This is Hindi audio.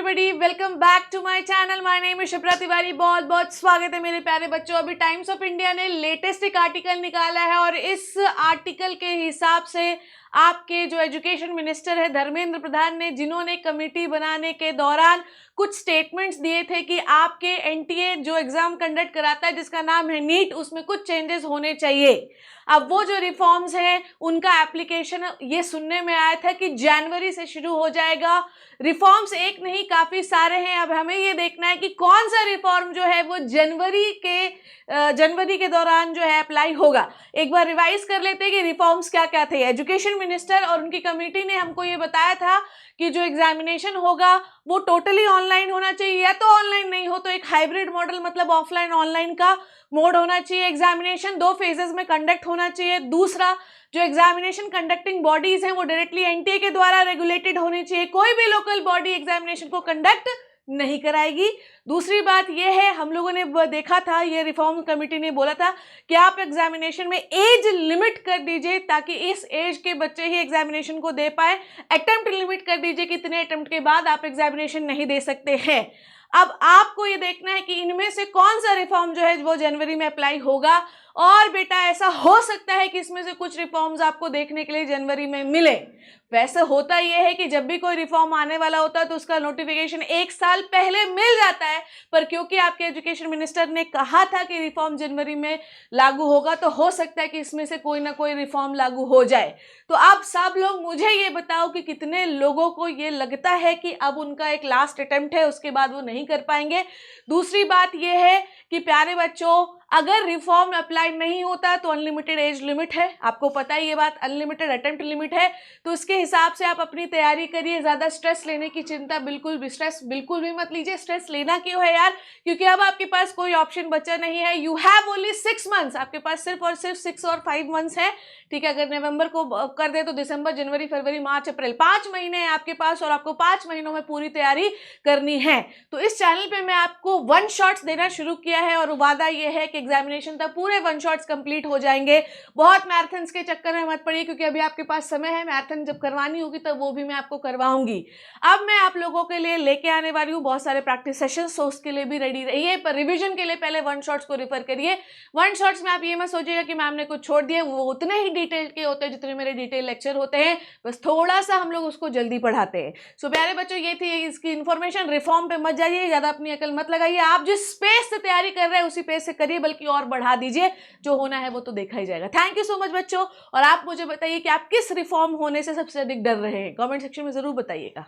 Everybody, welcome back to my channel. My name is Shipra Tiwari. बहुत बहुत स्वागत है मेरे प्यारे बच्चों। अभी टाइम्स ऑफ इंडिया ने लेटेस्ट एक आर्टिकल निकाला है और इस आर्टिकल के हिसाब से आपके जो एजुकेशन मिनिस्टर है धर्मेंद्र प्रधान ने, जिन्होंने कमेटी बनाने के दौरान कुछ स्टेटमेंट्स दिए थे कि आपके एनटीए जो एग्जाम कंडक्ट कराता है जिसका नाम है नीट, उसमें कुछ चेंजेस होने चाहिए। अब वो जो रिफॉर्म्स हैं उनका एप्लीकेशन ये सुनने में आया था कि जनवरी से शुरू हो जाएगा। रिफॉर्म्स एक नहीं, काफी सारे हैं। अब हमें ये देखना है कि कौन सा रिफॉर्म जो है वो जनवरी के दौरान जो है अप्लाई होगा। एक बार रिवाइज कर लेते हैं कि रिफॉर्म्स क्या क्या थे। एजुकेशन मिनिस्टर और उनकी कमेटी ने हमको ये बताया था कि जो एग्जामिनेशन होगा वो टोटली ऑनलाइन होना चाहिए, या तो ऑनलाइन नहीं हो तो एक हाइब्रिड मॉडल, मतलब ऑफलाइन ऑनलाइन का मोड होना चाहिए। एग्जामिनेशन 2 फेजेस में कंडक्ट होना चाहिए। दूसरा, जो एग्जामिनेशन कंडक्टिंग बॉडीज हैं वो डायरेक्टली एनटीए के द्वारा रेगुलेटेड होनी चाहिए। कोई भी लोकल बॉडी एग्जामिनेशन को कंडक्ट नहीं कराएगी। दूसरी बात यह है, हम लोगों ने देखा था, ये रिफॉर्म कमेटी ने बोला था कि आप एग्जामिनेशन में एज लिमिट कर दीजिए ताकि इस एज के बच्चे ही एग्जामिनेशन को दे पाए। अटेम्प्ट लिमिट कर दीजिए कि इतने अटेम्प्ट के बाद आप एग्जामिनेशन नहीं दे सकते हैं। अब आपको ये देखना है कि इनमें से कौन सा रिफॉर्म जो है वो जनवरी में अप्लाई होगा। और बेटा ऐसा हो सकता है कि इसमें से कुछ रिफॉर्म्स आपको देखने के लिए जनवरी में मिले। वैसे होता यह है कि जब भी कोई रिफॉर्म आने वाला होता है तो उसका नोटिफिकेशन 1 साल पहले मिल जाता है, पर क्योंकि आपके एजुकेशन मिनिस्टर ने कहा था कि रिफॉर्म जनवरी में लागू होगा तो हो सकता है कि इसमें से कोई ना कोई रिफॉर्म लागू हो जाए। तो आप सब लोग मुझे ये बताओ कि कितने लोगों को ये लगता है कि अब उनका एक लास्ट अटेम्प्ट है, उसके बाद वो नहीं कर पाएंगे। दूसरी बात यह है कि प्यारे बच्चों, अगर रिफॉर्म अप्लाई नहीं होता तो अनलिमिटेड एज लिमिट है, आपको पता है ये बात, अनलिमिटेड अटेम्प्ट लिमिट है। तो उसके हिसाब से आप अपनी तैयारी करिए। ज़्यादा स्ट्रेस लेने की चिंता बिल्कुल भी मत लीजिए। स्ट्रेस लेना क्यों है यार, क्योंकि अब आपके पास कोई ऑप्शन बचा नहीं है। यू हैव ओनली 6 मंथ्स, आपके पास सिर्फ और सिर्फ 6 और 5 मंथ्स है। ठीक है, अगर नवंबर को कर दे तो दिसंबर, जनवरी, फरवरी, मार्च, अप्रैल, 5 महीने हैं आपके पास और आपको 5 महीनों में पूरी तैयारी करनी है। तो इस चैनल पे मैं आपको 1 शॉट्स देना शुरू किया है और वादा यह है कि एग्जामिनेशन तक पूरे 1 शॉट्स कंप्लीट हो जाएंगे। बहुत मैराथन्स के चक्कर में मत पड़िए, क्योंकि अभी आपके पास समय है। मैराथन जब करवानी होगी तब वो भी मैं आपको करवाऊंगी। अब मैं आप लोगों के लिए लेके आने वाली हूँ बहुत सारे प्रैक्टिस सेशंस, तो उसके लिए भी रेडी रहिए। पर रिवीजन के लिए पहले 1 शॉट्स को रेफर करिए। 1 शॉट्स में आप ये मत सोचिएगा कि मैम ने कुछ छोड़ दिया, वो उतने ही डिटेल के होते हैं जितने मेरे डिटेल लेक्चर होते हैं, बस थोड़ा सा हम लोग उसको जल्दी पढ़ाते हैं। सो प्यारे बच्चों, ये थी इसकी इन्फॉर्मेशन। रिफॉर्म पे मत जाइए, ज्यादा अपनी अकल मत लगाइए। आप जिस पेस से तैयारी कर रहे हैं उसी पेस से करिए, बल्कि और बढ़ा दीजिए। जो होना है वो तो देखा ही जाएगा। थैंक यू सो मच बच्चों। और आप मुझे बताइए कि आप किस रिफॉर्म होने से सबसे अधिक डर रहे हैं, कमेंट सेक्शन में जरूर बताइएगा।